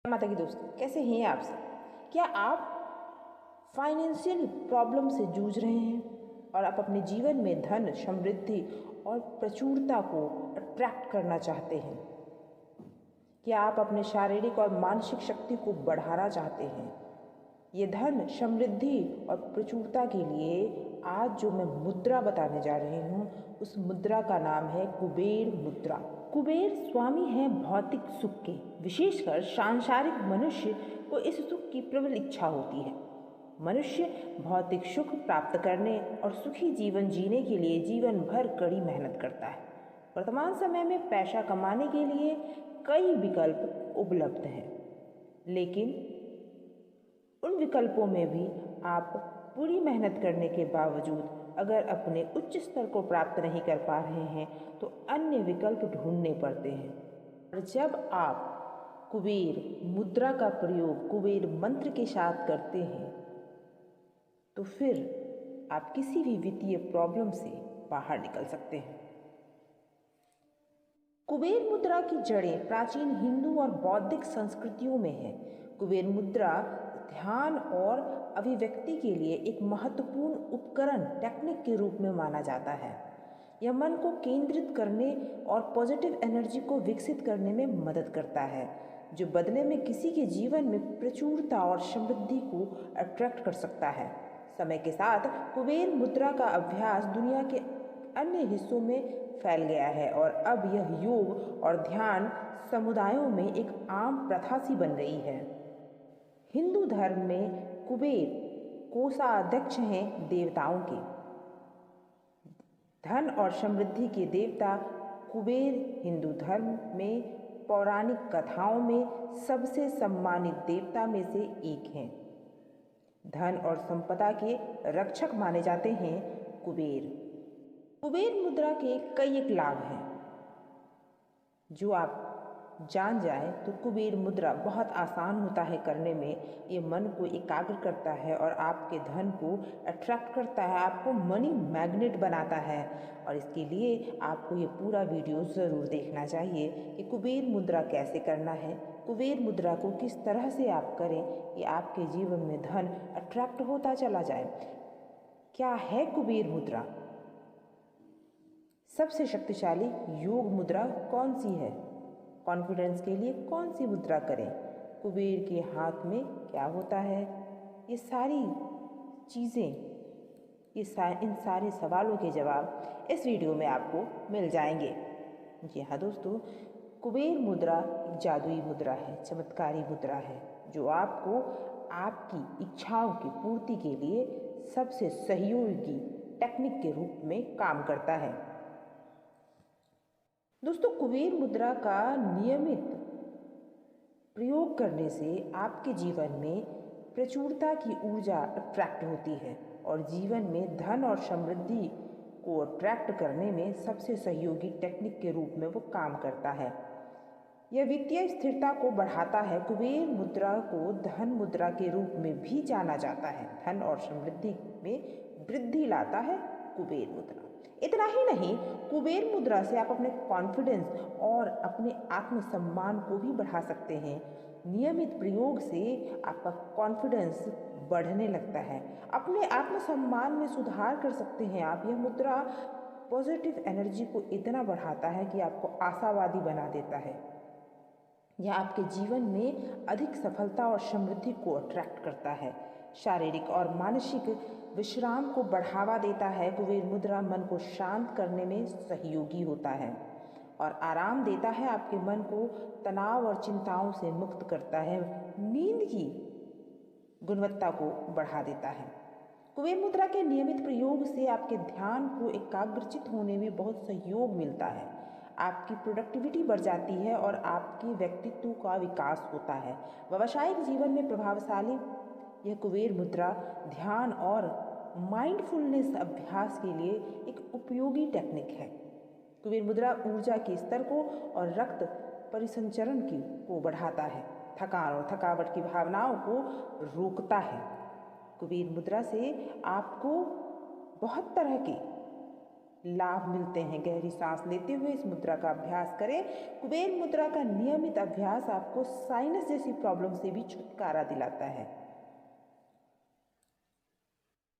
माता की दोस्त, कैसे हैं आप सब? क्या आप फाइनेंशियल प्रॉब्लम से जूझ रहे हैं और आप अपने जीवन में धन, समृद्धि और प्रचुरता को अट्रैक्ट करना चाहते हैं? क्या आप अपने शारीरिक और मानसिक शक्ति को बढ़ाना चाहते हैं? ये धन, समृद्धि और प्रचुरता के लिए आज जो मैं मुद्रा बताने जा रही हूँ, उस मुद्रा का नाम है कुबेर मुद्रा। कुबेर स्वामी हैं भौतिक सुख के। विशेषकर सांसारिक मनुष्य को इस सुख की प्रबल इच्छा होती है। मनुष्य भौतिक सुख प्राप्त करने और सुखी जीवन जीने के लिए जीवन भर कड़ी मेहनत करता है। वर्तमान समय में पैसा कमाने के लिए कई विकल्प उपलब्ध हैं, लेकिन उन विकल्पों में भी आप पूरी मेहनत करने के बावजूद अगर अपने उच्च स्तर को प्राप्त नहीं कर पा रहे हैं तो अन्य विकल्प ढूंढने पड़ते हैं। और जब आप कुबेर मुद्रा का प्रयोग कुबेर मंत्र के साथ करते हैं तो फिर आप किसी भी वित्तीय प्रॉब्लम से बाहर निकल सकते हैं। कुबेर मुद्रा की जड़ें प्राचीन हिंदू और बौद्धिक संस्कृतियों में है। कुबेर मुद्रा ध्यान और अभिव्यक्ति के लिए एक महत्वपूर्ण उपकरण टेक्निक के रूप में माना जाता है। यह मन को केंद्रित करने और पॉजिटिव एनर्जी को विकसित करने में मदद करता है, जो बदले में किसी के जीवन में प्रचुरता और समृद्धि को अट्रैक्ट कर सकता है। समय के साथ कुबेर मुद्रा का अभ्यास दुनिया के अन्य हिस्सों में फैल गया है और अब यह योग और ध्यान समुदायों में एक आम प्रथा सी बन रही है। हिंदू धर्म में कुबेर कोषाध्यक्ष हैं देवताओं के। धन और समृद्धि के देवता कुबेर हिंदू धर्म में पौराणिक कथाओं में सबसे सम्मानित देवता में से एक हैं। धन और संपदा के रक्षक माने जाते हैं कुबेर। कुबेर मुद्रा के कई एक लाभ हैं जो आप जान जाए तो कुबेर मुद्रा बहुत आसान होता है करने में। ये मन को एकाग्र करता है और आपके धन को अट्रैक्ट करता है, आपको मनी मैग्नेट बनाता है। और इसके लिए आपको ये पूरा वीडियो ज़रूर देखना चाहिए कि कुबेर मुद्रा कैसे करना है, कुबेर मुद्रा को किस तरह से आप करें कि आपके जीवन में धन अट्रैक्ट होता चला जाए। क्या है कुबेर मुद्रा? सबसे शक्तिशाली योग मुद्रा कौन सी है? कॉन्फिडेंस के लिए कौन सी मुद्रा करें? कुबेर के हाथ में क्या होता है? ये सारी चीज़ें, इन सारे सवालों के जवाब इस वीडियो में आपको मिल जाएंगे। जी हाँ दोस्तों, कुबेर मुद्रा एक जादुई मुद्रा है, चमत्कारी मुद्रा है, जो आपको आपकी इच्छाओं की पूर्ति के लिए सबसे सहयोगी टेक्निक के रूप में काम करता है। दोस्तों, कुबेर मुद्रा का नियमित प्रयोग करने से आपके जीवन में प्रचुरता की ऊर्जा अट्रैक्ट होती है और जीवन में धन और समृद्धि को अट्रैक्ट करने में सबसे सहयोगी टेक्निक के रूप में वो काम करता है। यह वित्तीय स्थिरता को बढ़ाता है। कुबेर मुद्रा को धन मुद्रा के रूप में भी जाना जाता है। धन और समृद्धि में वृद्धि लाता है कुबेर मुद्रा। इतना ही नहीं, कुबेर मुद्रा से आप अपने कॉन्फिडेंस और अपने आत्मसम्मान को भी बढ़ा सकते हैं। नियमित प्रयोग से आपका कॉन्फिडेंस बढ़ने लगता है, अपने आत्मसम्मान में सुधार कर सकते हैं आप। यह मुद्रा पॉजिटिव एनर्जी को इतना बढ़ाता है कि आपको आशावादी बना देता है। यह आपके जीवन में अधिक सफलता और समृद्धि को अट्रैक्ट करता है। शारीरिक और मानसिक विश्राम को बढ़ावा देता है। कुबेर मुद्रा मन को शांत करने में सहयोगी होता है और आराम देता है। आपके मन को तनाव और चिंताओं से मुक्त करता है। नींद की गुणवत्ता को बढ़ा देता है। कुबेर मुद्रा के नियमित प्रयोग से आपके ध्यान को एकाग्रचित होने में बहुत सहयोग मिलता है। आपकी प्रोडक्टिविटी बढ़ जाती है और आपके व्यक्तित्व का विकास होता है। व्यावसायिक जीवन में प्रभावशाली यह कुबेर मुद्रा ध्यान और माइंडफुलनेस अभ्यास के लिए एक उपयोगी टेक्निक है। कुबेर मुद्रा ऊर्जा के स्तर को और रक्त परिसंचरण को बढ़ाता है, थकान और थकावट की भावनाओं को रोकता है। कुबेर मुद्रा से आपको बहुत तरह के लाभ मिलते हैं। गहरी सांस लेते हुए इस मुद्रा का अभ्यास करें। कुबेर मुद्रा का नियमित अभ्यास आपको साइनस जैसी प्रॉब्लम से भी छुटकारा दिलाता है।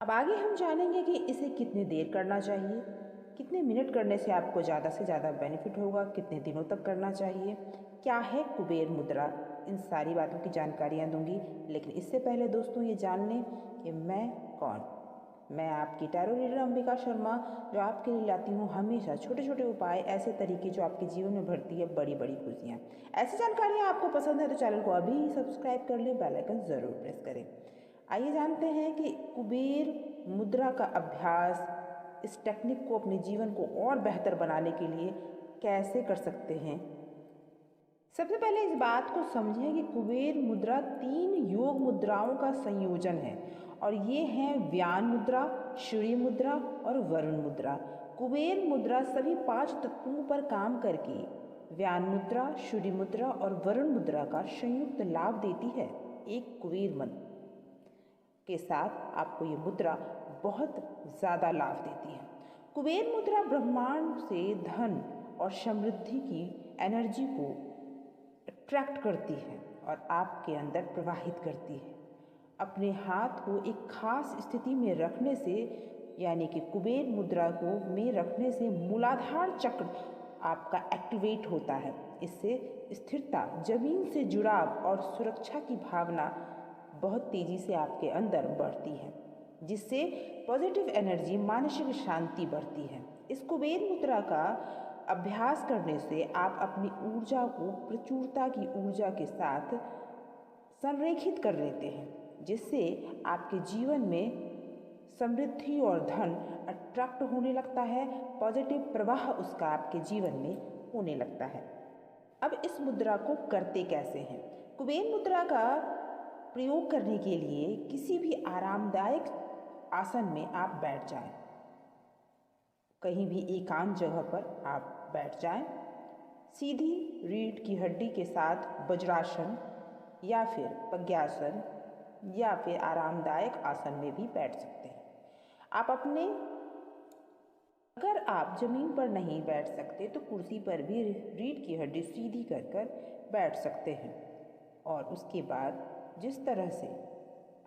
अब आगे हम जानेंगे कि इसे कितनी देर करना चाहिए, कितने मिनट करने से आपको ज़्यादा से ज़्यादा बेनिफिट होगा, कितने दिनों तक करना चाहिए, क्या है कुबेर मुद्रा, इन सारी बातों की जानकारियाँ दूंगी। लेकिन इससे पहले दोस्तों ये जान लें कि मैं कौन। मैं आपकी टैरो रीडर अंबिका शर्मा, जो आपके लिए लाती हूँ हमेशा छोटे छोटे उपाय, ऐसे तरीके जो आपके जीवन में भरती है बड़ी बड़ी खुशियाँ। ऐसी जानकारियाँ आपको पसंद है तो चैनल को अभी सब्सक्राइब कर लें, बेल आइकन ज़रूर प्रेस करें। आइए जानते हैं कि कुबेर मुद्रा का अभ्यास, इस टेक्निक को अपने जीवन को और बेहतर बनाने के लिए कैसे कर सकते हैं। सबसे पहले इस बात को समझें कि कुबेर मुद्रा 3 योग मुद्राओं का संयोजन है और ये हैं व्यान मुद्रा, सूर्य मुद्रा और वरुण मुद्रा। कुबेर मुद्रा सभी 5 तत्वों पर काम करके व्यान मुद्रा, सूर्य मुद्रा और वरुण मुद्रा का संयुक्त लाभ देती है। एक कुबेर मंत्र के साथ आपको ये मुद्रा बहुत ज़्यादा लाभ देती है। कुबेर मुद्रा ब्रह्मांड से धन और समृद्धि की एनर्जी को अट्रैक्ट करती है और आपके अंदर प्रवाहित करती है। अपने हाथ को एक खास स्थिति में रखने से, यानी कि कुबेर मुद्रा को में रखने से मूलाधार चक्र आपका एक्टिवेट होता है। इससे स्थिरता, जमीन से जुड़ाव और सुरक्षा की भावना बहुत तेज़ी से आपके अंदर बढ़ती है, जिससे पॉजिटिव एनर्जी, मानसिक शांति बढ़ती है। इस कुबेर मुद्रा का अभ्यास करने से आप अपनी ऊर्जा को प्रचुरता की ऊर्जा के साथ संरेखित कर लेते हैं, जिससे आपके जीवन में समृद्धि और धन अट्रैक्ट होने लगता है। पॉजिटिव प्रवाह उसका आपके जीवन में होने लगता है। अब इस मुद्रा को करते कैसे हैं। कुबेर मुद्रा का प्रयोग करने के लिए किसी भी आरामदायक आसन में आप बैठ जाएं। कहीं भी एकांत जगह पर आप बैठ जाएं। सीधी रीढ़ की हड्डी के साथ वज्रासन या फिर पद्मासन या फिर आरामदायक आसन में भी बैठ सकते हैं। आप अपने, अगर आप जमीन पर नहीं बैठ सकते तो कुर्सी पर भी रीढ़ की हड्डी सीधी कर कर बैठ सकते हैं। और उसके बाद जिस तरह से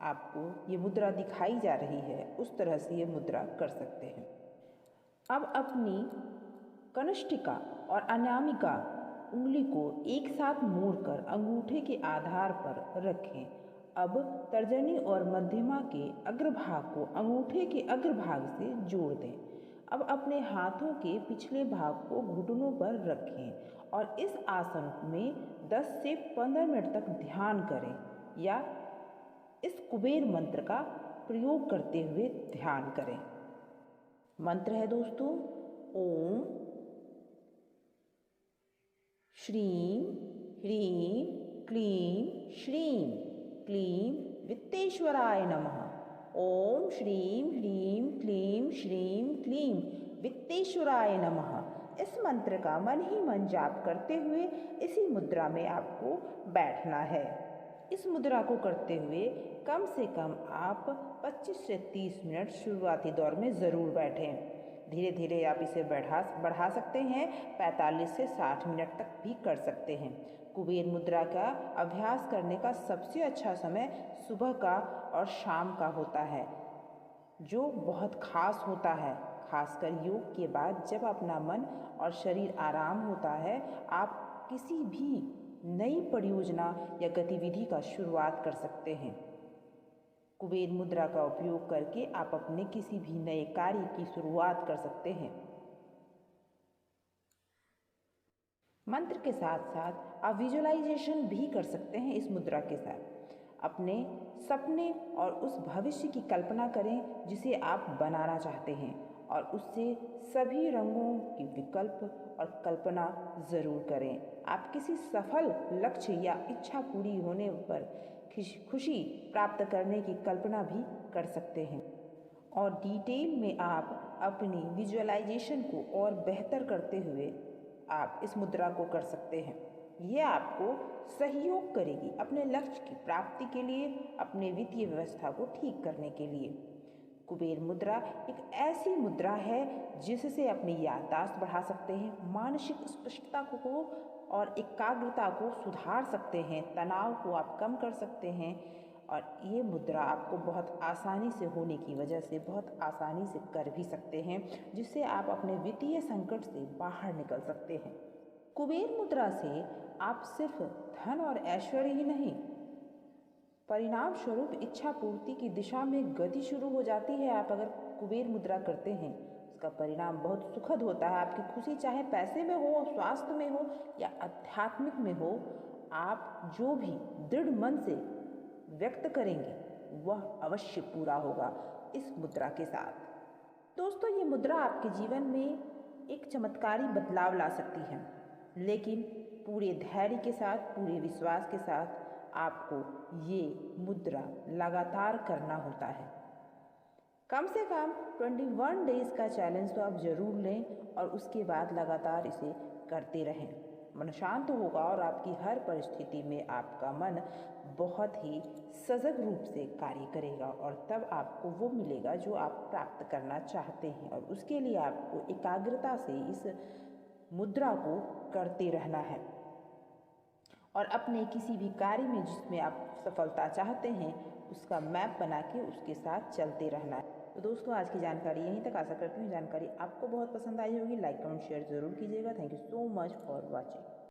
आपको ये मुद्रा दिखाई जा रही है उस तरह से ये मुद्रा कर सकते हैं। अब अपनी कनिष्ठिका और अनामिका उंगली को एक साथ मोड़कर अंगूठे के आधार पर रखें। अब तर्जनी और मध्यमा के अग्रभाग को अंगूठे के अग्रभाग से जोड़ दें। अब अपने हाथों के पिछले भाग को घुटनों पर रखें और इस आसन में 10 से 15 मिनट तक ध्यान करें या इस कुबेर मंत्र का प्रयोग करते हुए ध्यान करें। मंत्र है दोस्तों, ओम श्रीं ह्रीं क्लीं श्रीं क्लीं वित्तेश्वराय नमः। ओम श्रीं ह्रीं क्लीं श्रीं क्लीं वित्तेश्वराय नमः। इस मंत्र का मन ही मन जाप करते हुए इसी मुद्रा में आपको बैठना है। इस मुद्रा को करते हुए कम से कम आप 25 से 30 मिनट शुरुआती दौर में ज़रूर बैठें। धीरे धीरे आप इसे बढ़ा सकते हैं, 45 से 60 मिनट तक भी कर सकते हैं। कुबेर मुद्रा का अभ्यास करने का सबसे अच्छा समय सुबह का और शाम का होता है, जो बहुत खास होता है। खासकर योग के बाद जब अपना मन और शरीर आराम होता है, आप किसी भी नई परियोजना या गतिविधि का शुरुआत कर सकते हैं। कुबेर मुद्रा का उपयोग करके आप अपने किसी भी नए कार्य की शुरुआत कर सकते हैं। मंत्र के साथ साथ आप विजुअलाइजेशन भी कर सकते हैं। इस मुद्रा के साथ अपने सपने और उस भविष्य की कल्पना करें जिसे आप बनाना चाहते हैं और उससे सभी रंगों की विकल्प और कल्पना ज़रूर करें। आप किसी सफल लक्ष्य या इच्छा पूरी होने पर खुशी प्राप्त करने की कल्पना भी कर सकते हैं और डिटेल में आप अपनी विजुअलाइजेशन को और बेहतर करते हुए आप इस मुद्रा को कर सकते हैं। यह आपको सहयोग करेगी अपने लक्ष्य की प्राप्ति के लिए, अपने वित्तीय व्यवस्था को ठीक करने के लिए। कुबेर मुद्रा एक ऐसी मुद्रा है जिससे अपनी याददाश्त बढ़ा सकते हैं, मानसिक स्पष्टता को और एकाग्रता को सुधार सकते हैं, तनाव को आप कम कर सकते हैं। और ये मुद्रा आपको बहुत आसानी से होने की वजह से बहुत आसानी से कर भी सकते हैं, जिससे आप अपने वित्तीय संकट से बाहर निकल सकते हैं। कुबेर मुद्रा से आप सिर्फ धन और ऐश्वर्य ही नहीं, परिणाम स्वरूप इच्छा पूर्ति की दिशा में गति शुरू हो जाती है। आप अगर कुबेर मुद्रा करते हैं, उसका परिणाम बहुत सुखद होता है। आपकी खुशी चाहे पैसे में हो, स्वास्थ्य में हो या आध्यात्मिक में हो, आप जो भी दृढ़ मन से व्यक्त करेंगे वह अवश्य पूरा होगा इस मुद्रा के साथ। दोस्तों, ये मुद्रा आपके जीवन में एक चमत्कारी बदलाव ला सकती है, लेकिन पूरे धैर्य के साथ, पूरे विश्वास के साथ आपको ये मुद्रा लगातार करना होता है। कम से कम 21 डेज का चैलेंज तो आप ज़रूर लें और उसके बाद लगातार इसे करते रहें। मन शांत होगा और आपकी हर परिस्थिति में आपका मन बहुत ही सजग रूप से कार्य करेगा और तब आपको वो मिलेगा जो आप प्राप्त करना चाहते हैं। और उसके लिए आपको एकाग्रता से इस मुद्रा को करते रहना है और अपने किसी भी कार्य में जिसमें आप सफलता चाहते हैं उसका मैप बना के उसके साथ चलते रहना है। तो दोस्तों, आज की जानकारी यहीं तक। आशा करती हूँ जानकारी आपको बहुत पसंद आई होगी। लाइक कमेंट शेयर ज़रूर कीजिएगा। Thank you so much for watching.